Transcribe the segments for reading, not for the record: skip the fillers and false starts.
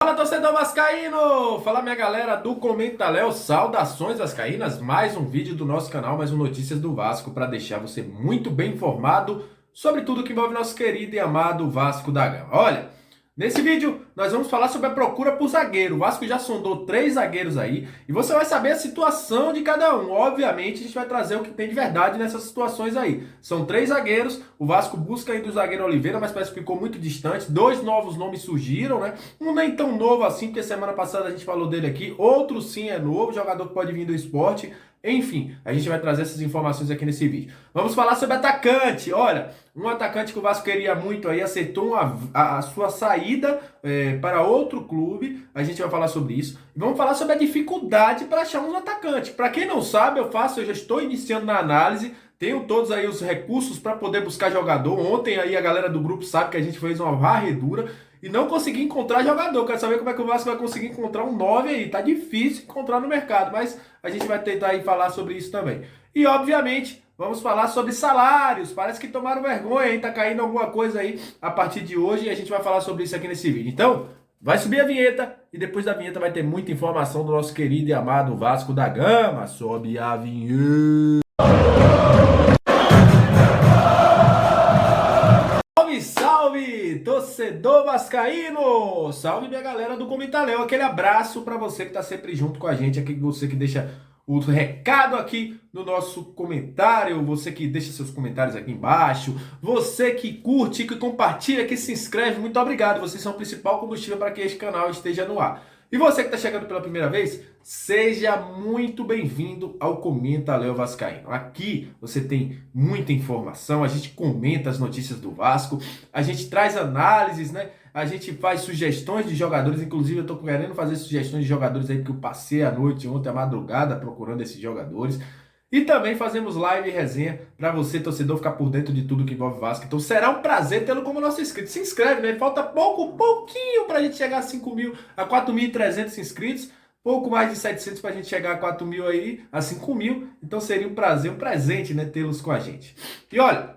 Fala, torcedor vascaíno! Fala, minha galera do Comenta Léo, saudações vascaínas, mais um vídeo do nosso canal, mais um Notícias do Vasco para deixar você muito bem informado sobre tudo que envolve nosso querido e amado Vasco da Gama. Olha, nesse vídeo nós vamos falar sobre a procura por zagueiro. O Vasco já sondou 3 zagueiros aí e você vai saber a situação de cada um. Obviamente a gente vai trazer o que tem de verdade nessas situações aí. São 3 zagueiros, o Vasco busca ainda o zagueiro Oliveira, mas parece que ficou muito distante. 2 novos nomes surgiram, né? Um nem tão novo assim, porque semana passada a gente falou dele aqui. Outro sim é novo, jogador que pode vir do esporte. Enfim, a gente vai trazer essas informações aqui nesse vídeo. Vamos falar sobre atacante. Olha, um atacante que o Vasco queria muito aí, aceitou a sua saída para outro clube. A gente vai falar sobre isso. E vamos falar sobre a dificuldade para achar um atacante. Para quem não sabe, eu já estou iniciando na análise. Tenho todos aí os recursos para poder buscar jogador. Ontem aí a galera do grupo sabe que a gente fez uma varredura e não consegui encontrar jogador. Quero saber como é que o Vasco vai conseguir encontrar um 9 aí. Tá difícil encontrar no mercado, mas a gente vai tentar aí falar sobre isso também. E obviamente, vamos falar sobre salários. Parece que tomaram vergonha, hein? Tá caindo alguma coisa aí a partir de hoje e a gente vai falar sobre isso aqui nesse vídeo. Então, vai subir a vinheta e depois da vinheta vai ter muita informação do nosso querido e amado Vasco da Gama. Sobe a vinheta. Salve, salve, torcedor vascaíno! Salve, minha galera do Comentário. Aquele abraço para você que tá sempre junto com a gente, aqui você que deixa o recado aqui no nosso comentário, você que deixa seus comentários aqui embaixo, você que curte, que compartilha, que se inscreve, muito obrigado. Vocês são o principal combustível para que este canal esteja no ar. E você que está chegando pela primeira vez, seja muito bem-vindo ao Comenta Léo Vascaíno. Aqui você tem muita informação, a gente comenta as notícias do Vasco, a gente traz análises, né? A gente faz sugestões de jogadores, inclusive eu estou querendo fazer sugestões de jogadores aí porque eu passei a noite ontem, a madrugada, procurando esses jogadores. E também fazemos live e resenha para você, torcedor, ficar por dentro de tudo que envolve Vasco. Então será um prazer tê-lo como nosso inscrito. Se inscreve, né? Falta pouquinho para a gente chegar a 5 mil, a 4.300 inscritos. Pouco mais de 700 para a gente chegar a 4 mil aí, a 5 mil. Então seria um prazer, um presente, né? Tê-los com a gente. E olha,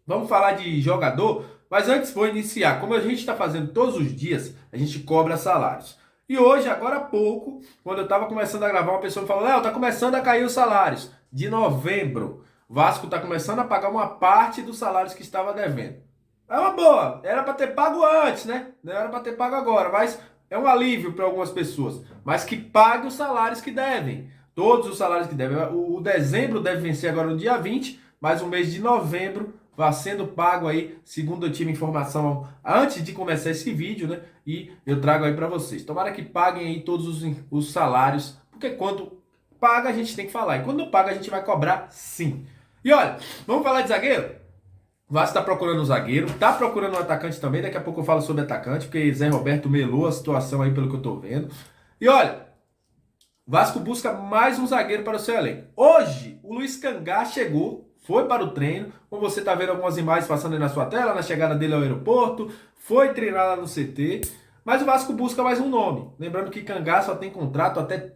vamos falar de jogador, mas antes vou iniciar. Como a gente está fazendo todos os dias, a gente cobra salários. E hoje, agora há pouco, quando eu estava começando a gravar, uma pessoa me falou: Léo, tá começando a cair os salários de novembro. O Vasco está começando a pagar uma parte dos salários que estava devendo. É uma boa, era para ter pago antes, né? Não era para ter pago agora, mas é um alívio para algumas pessoas. Mas que pague os salários que devem. Todos os salários que devem. O dezembro deve vencer agora no dia 20, mas o mês de novembro vai sendo pago aí, segundo eu tive informação antes de começar esse vídeo, né? E eu trago aí para vocês. Tomara que paguem aí todos os salários, porque quando paga a gente tem que falar. E quando não paga a gente vai cobrar sim. E olha, vamos falar de zagueiro? O Vasco está procurando um zagueiro, está procurando um atacante também. Daqui a pouco eu falo sobre atacante, porque Zé Roberto melou a situação aí pelo que eu tô vendo. E olha, o Vasco busca mais um zagueiro para o seu elenco. Hoje, o Luiz Cangá chegou, foi para o treino, como você está vendo algumas imagens passando aí na sua tela, na chegada dele ao aeroporto, foi treinar lá no CT, mas o Vasco busca mais um nome. Lembrando que Cangá só tem contrato até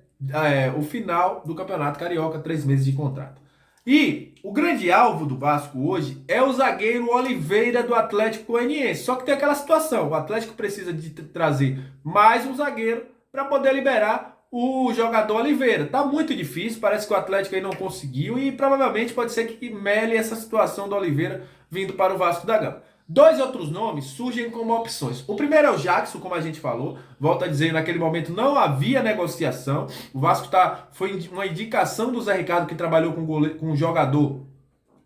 o final do Campeonato Carioca, 3 meses de contrato. E o grande alvo do Vasco hoje é o zagueiro Oliveira do Atlético Goianiense. Só que tem aquela situação, o Atlético precisa de trazer mais um zagueiro para poder liberar o jogador Oliveira. Tá muito difícil, parece que o Atlético aí não conseguiu e provavelmente pode ser que mele essa situação do Oliveira vindo para o Vasco da Gama. 2 outros nomes surgem como opções. O primeiro é o Jackson, como a gente falou. Volto a dizer, naquele momento não havia negociação. O Vasco foi uma indicação do Zé Ricardo, que trabalhou com o jogador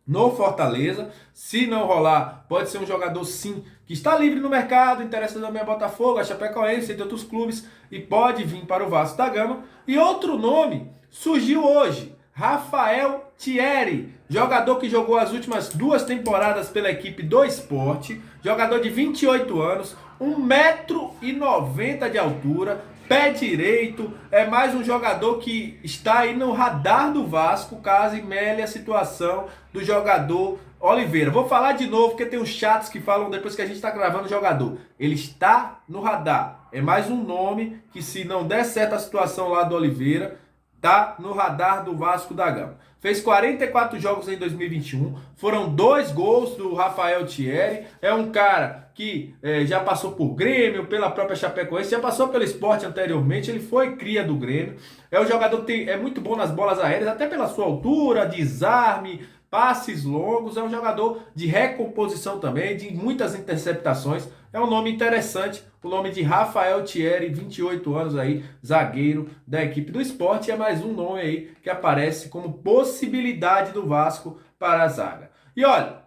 no Fortaleza. Se não rolar, pode ser um jogador sim que está livre no mercado, interessa também a Botafogo, a Chapecoense, entre outros clubes, e pode vir para o Vasco da Gama. E outro nome surgiu hoje, Rafael Thierry, jogador que jogou as últimas 2 temporadas pela equipe do Sport, jogador de 28 anos, 1,90 m de altura, pé direito, é mais um jogador que está aí no radar do Vasco, caso mele a situação do jogador Oliveira. Vou falar de novo, porque tem uns chats que falam depois que a gente está gravando o jogador. Ele está no radar. É mais um nome que, se não der certo a situação lá do Oliveira, tá no radar do Vasco da Gama. Fez 44 jogos em 2021, foram 2 gols do Rafael Thierry, é um cara que já passou por Grêmio, pela própria Chapecoense, já passou pelo Sport anteriormente, ele foi cria do Grêmio. É um jogador que é muito bom nas bolas aéreas, até pela sua altura, desarme, passes longos. É um jogador de recomposição também, de muitas interceptações. É um nome interessante, o nome de Rafael Thierry, 28 anos aí, zagueiro da equipe do Sport. É mais um nome aí que aparece como possibilidade do Vasco para a zaga. E olha,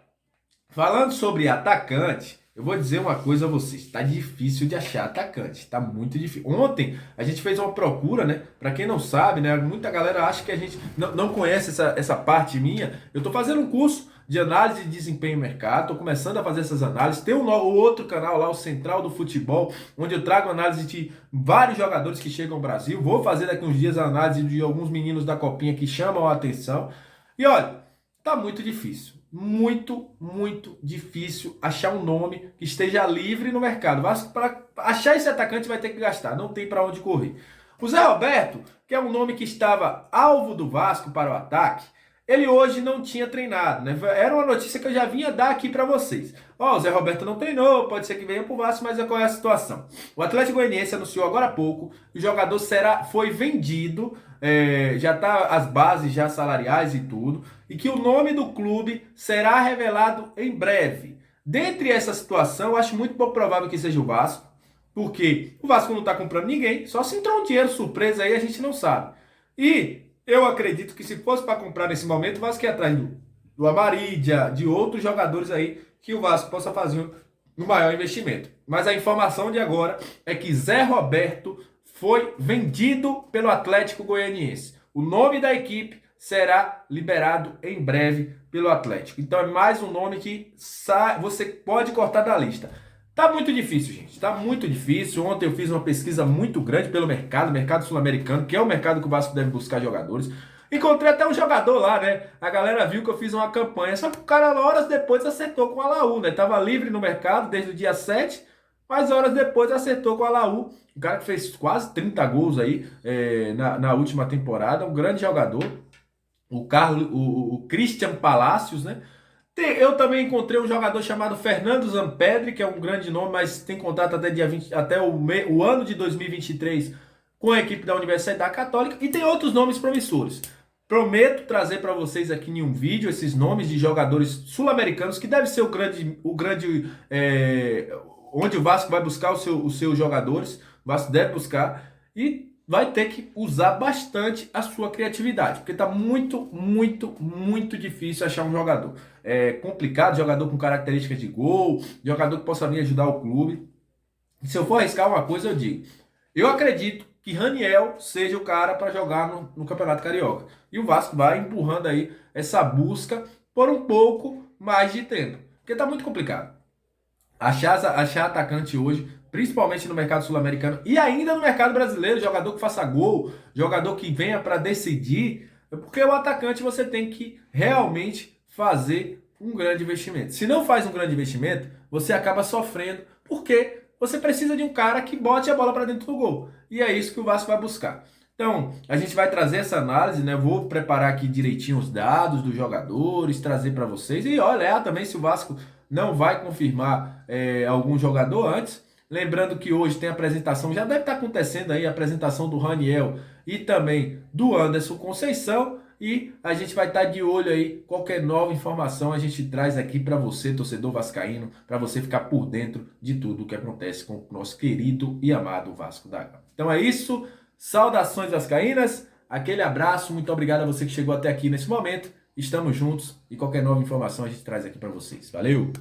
falando sobre atacante, eu vou dizer uma coisa a vocês, está difícil de achar atacante, está muito difícil. Ontem a gente fez uma procura, né? Para quem não sabe, né? Muita galera acha que a gente não conhece essa parte minha. Eu estou fazendo um curso de análise de desempenho no mercado, estou começando a fazer essas análises. Tem o outro canal lá, o Central do Futebol, onde eu trago análise de vários jogadores que chegam ao Brasil. Vou fazer daqui uns dias a análise de alguns meninos da Copinha que chamam a atenção. E olha, tá muito difícil. Muito difícil achar um nome que esteja livre no mercado. Para achar esse atacante vai ter que gastar, não tem para onde correr. O Zé Roberto, que é um nome que estava alvo do Vasco para o ataque, ele hoje não tinha treinado, né? Era uma notícia que eu já vinha dar aqui para vocês. Ó, o Zé Roberto não treinou, pode ser que venha pro Vasco, mas qual é a situação? O Atlético Goianiense anunciou agora há pouco, o jogador foi vendido, já tá as bases já salariais e tudo, e que o nome do clube será revelado em breve. Dentre essa situação, eu acho muito pouco provável que seja o Vasco, porque o Vasco não está comprando ninguém, só se entrou um dinheiro surpresa aí, a gente não sabe. E eu acredito que se fosse para comprar nesse momento, o Vasco ia atrás do Amari, de outros jogadores aí, que o Vasco possa fazer um maior investimento. Mas a informação de agora é que Zé Roberto foi vendido pelo Atlético Goianiense. O nome da equipe será liberado em breve pelo Atlético. Então é mais um nome que você pode cortar da lista. Tá muito difícil, gente. Tá muito difícil. Ontem eu fiz uma pesquisa muito grande pelo mercado sul-americano, que é o mercado que o Vasco deve buscar jogadores. Encontrei até um jogador lá, né? A galera viu que eu fiz uma campanha. Só que o cara, horas depois, acertou com o Alaú, né? Tava livre no mercado desde o dia 7, mas horas depois acertou com o Alaú. Um cara que fez quase 30 gols aí na última temporada. Um grande jogador. O Christian Palacios, né? Eu também encontrei um jogador chamado Fernando Zampedri, que é um grande nome, mas tem contrato até, até o ano de 2023 com a equipe da Universidade Católica. E tem outros nomes promissores. Prometo trazer para vocês aqui em um vídeo esses nomes de jogadores sul-americanos, que deve ser onde o Vasco vai buscar os seus jogadores. O Vasco deve buscar. E vai ter que usar bastante a sua criatividade, porque tá muito difícil achar um jogador. É complicado, jogador com características de gol, jogador que possa vir ajudar o clube. E se eu for arriscar uma coisa, eu digo, eu acredito que Raniel seja o cara para jogar no Campeonato Carioca. E o Vasco vai empurrando aí essa busca por um pouco mais de tempo, porque tá muito complicado. Achar atacante hoje, principalmente no mercado sul-americano e ainda no mercado brasileiro, jogador que faça gol, jogador que venha para decidir, porque o atacante você tem que realmente fazer um grande investimento. Se não faz um grande investimento, você acaba sofrendo, porque você precisa de um cara que bote a bola para dentro do gol. E é isso que o Vasco vai buscar. Então, a gente vai trazer essa análise, né? Vou preparar aqui direitinho os dados dos jogadores, trazer para vocês. E olha também se o Vasco não vai confirmar algum jogador antes. Lembrando que hoje tem a apresentação, já deve estar acontecendo aí a apresentação do Raniel e também do Anderson Conceição. E a gente vai estar de olho aí, qualquer nova informação a gente traz aqui para você, torcedor vascaíno, para você ficar por dentro de tudo o que acontece com o nosso querido e amado Vasco da Gama. Então é isso, saudações vascaínas, aquele abraço, muito obrigado a você que chegou até aqui nesse momento. Estamos juntos e qualquer nova informação a gente traz aqui para vocês. Valeu!